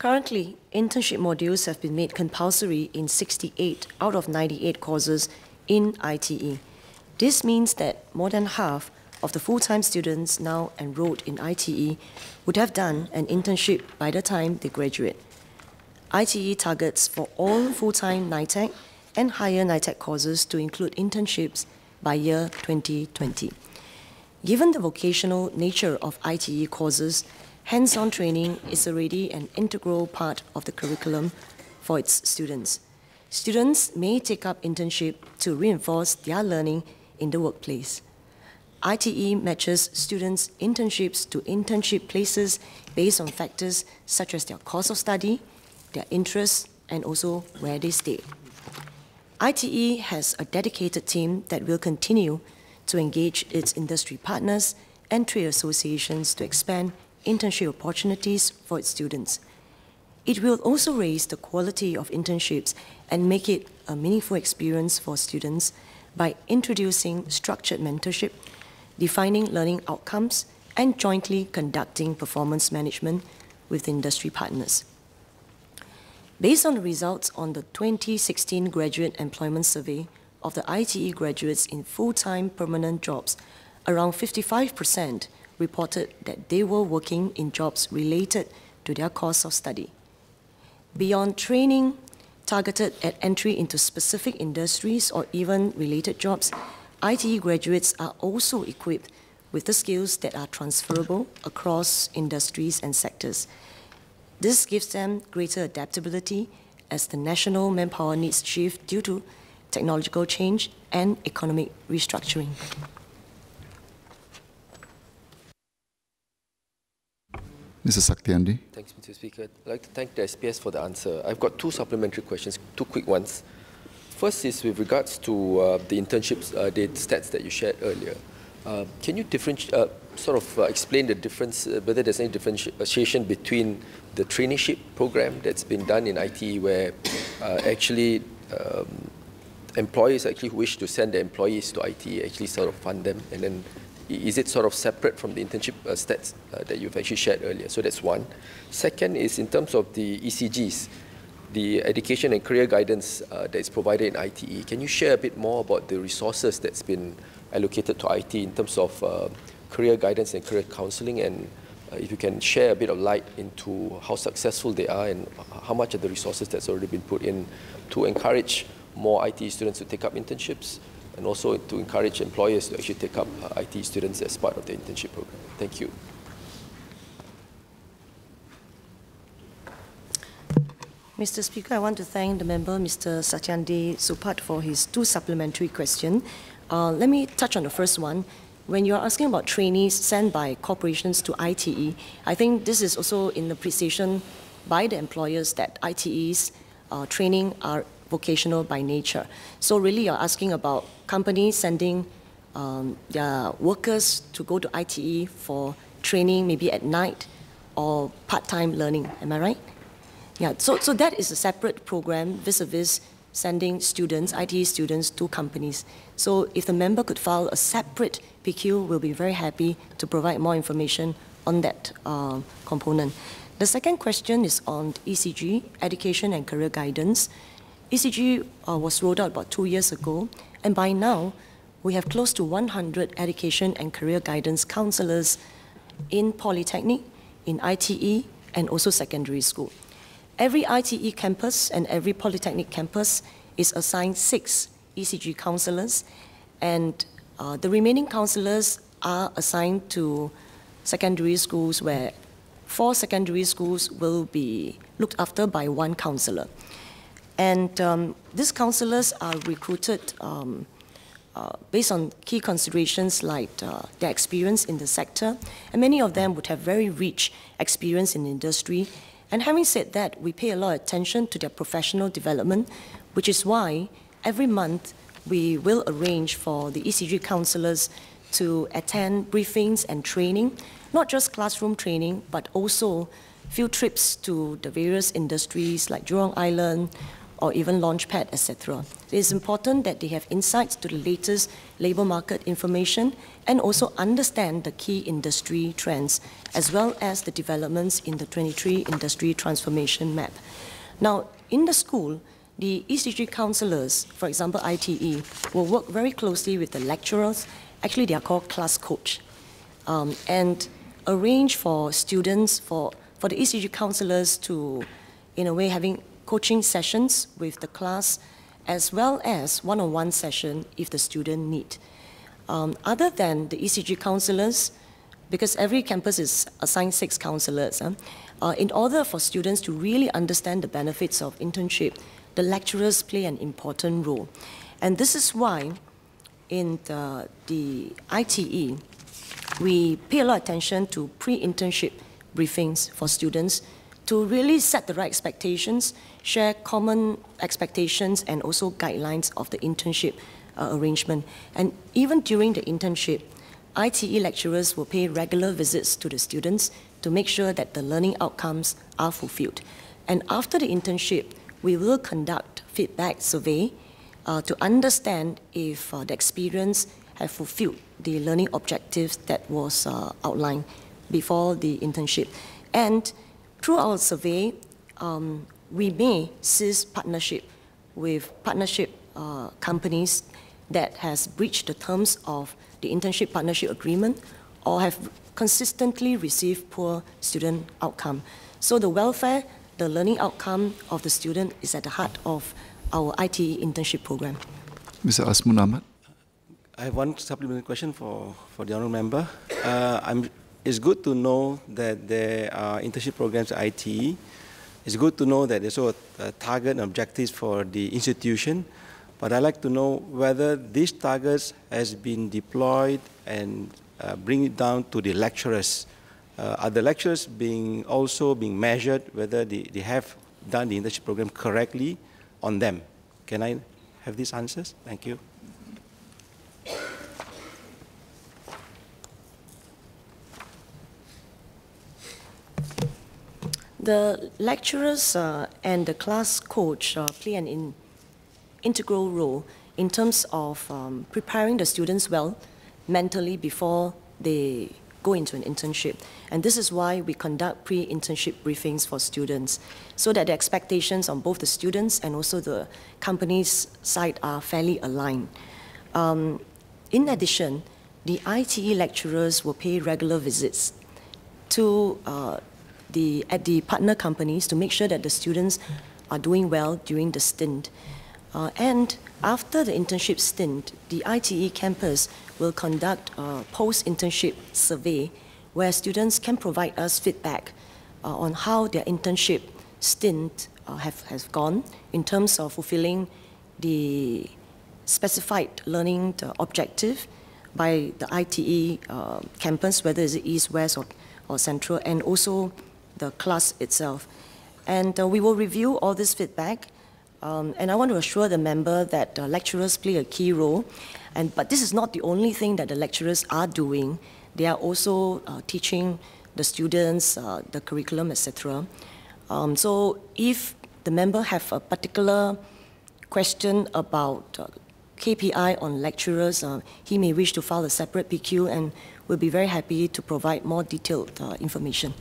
Currently, internship modules have been made compulsory in 68 out of 98 courses in ITE. This means that more than half of the full-time students now enrolled in ITE would have done an internship by the time they graduate. ITE targets for all full-time NITEC and higher NITEC courses to include internships by year 2020. Given the vocational nature of ITE courses, hands-on training is already an integral part of the curriculum for its students. Students may take up internship to reinforce their learning in the workplace. ITE matches students' internships to internship places based on factors such as their course of study, their interests, and also where they stay. ITE has a dedicated team that will continue to engage its industry partners and trade associations to expand internship opportunities for its students. It will also raise the quality of internships and make it a meaningful experience for students by introducing structured mentorship, defining learning outcomes, and jointly conducting performance management with industry partners. Based on the results on the 2016 Graduate Employment Survey of the ITE graduates in full-time permanent jobs, around 55% reported that they were working in jobs related to their course of study. Beyond training targeted at entry into specific industries or even related jobs, ITE graduates are also equipped with the skills that are transferable across industries and sectors. This gives them greater adaptability as the national manpower needs shift due to technological change and economic restructuring. Mr. Saktiandi. Thanks, Mr. Speaker. I'd like to thank the SPS for the answer. I've got two supplementary questions, two quick ones. First is with regards to the internships data stats that you shared earlier. Can you explain the difference, whether there's any differentiation between the traineeship program that's been done in ITE where actually employers actually who wish to send their employees to ITE actually sort of fund them, and then is it sort of separate from the internship stats that you've actually shared earlier? So that's one. Second is in terms of the ECGs, the education and career guidance that is provided in ITE. Can you share a bit more about the resources that's been allocated to ITE in terms of career guidance and career counselling, and if you can share a bit of light into how successful they are and how much of the resources that's already been put in to encourage more ITE students to take up internships, and also to encourage employers to actually take up ITE students as part of the internship program. Thank you. Mr. Speaker, I want to thank the member, Mr. Satyandi Supat, for his two supplementary questions. Let me touch on the first one. When you're asking about trainees sent by corporations to ITE, I think this is also in the appreciation by the employers that ITEs training are vocational by nature. So really you're asking about companies sending their workers to go to ITE for training maybe at night or part-time learning, am I right? Yeah, so that is a separate program vis-a-vis sending students, ITE students, to companies. So if the member could file a separate PQ, we'll be very happy to provide more information on that component. The second question is on ECG, Education and Career Guidance. ECG was rolled out about 2 years ago, and by now, we have close to 100 education and career guidance counsellors in Polytechnic, in ITE, and also secondary school. Every ITE campus and every Polytechnic campus is assigned 6 ECG counsellors, and the remaining counsellors are assigned to secondary schools where 4 secondary schools will be looked after by 1 counsellor. And these counsellors are recruited based on key considerations like their experience in the sector, and many of them would have very rich experience in the industry. And having said that, we pay a lot of attention to their professional development, which is why every month we will arrange for the ECG counsellors to attend briefings and training, not just classroom training, but also field trips to the various industries like Jurong Island or even Launchpad, etc. It is important that they have insights to the latest labour market information and also understand the key industry trends, as well as the developments in the 23 Industry Transformation Map. Now, in the school, the ECG counsellors, for example, ITE, will work very closely with the lecturers. Actually, they are called class coach, and arrange for students, for the ECG counsellors to, in a way, having coaching sessions with the class, as well as one-on-one session if the student need. Other than the ECG counsellors, because every campus is assigned 6 counsellors, in order for students to really understand the benefits of internship, the lecturers play an important role. And this is why in the ITE, we pay a lot of attention to pre-internship briefings for students to really set the right expectations, share common expectations, and also guidelines of the internship arrangement. And even during the internship, ITE lecturers will pay regular visits to the students to make sure that the learning outcomes are fulfilled. And after the internship, we will conduct feedback survey to understand if the experience have fulfilled the learning objectives that was outlined before the internship. And through our survey, we may cease partnership with companies that has breached the terms of the internship partnership agreement or have consistently received poor student outcome. So the welfare, the learning outcome of the student is at the heart of our ITE internship program. Mr. Asmun Ahmad. I have one supplementary question for the honourable member. It's good to know that there are internship programs at ITE. It's good to know that there's also a target and objectives for the institution. But I'd like to know whether these targets has been deployed and bring it down to the lecturers. Are the lecturers also being measured whether they have done the internship program correctly on them? Can I have these answers? Thank you. The lecturers and the class coach play an integral role in terms of preparing the students well mentally before they go into an internship. And this is why we conduct pre-internship briefings for students, so that the expectations on both the students and also the company's side are fairly aligned. In addition, the ITE lecturers will pay regular visits to at the partner companies to make sure that the students are doing well during the stint. And after the internship stint, the ITE campus will conduct a post-internship survey where students can provide us feedback on how their internship stint has gone in terms of fulfilling the specified learning objective by the ITE campus, whether it's East, West, or Central, and also the class itself. And we will review all this feedback. And I want to assure the member that lecturers play a key role. But this is not the only thing that the lecturers are doing. They are also teaching the students the curriculum, etc. So if the member have a particular question about KPI on lecturers, he may wish to file a separate PQ, and we'll be very happy to provide more detailed information.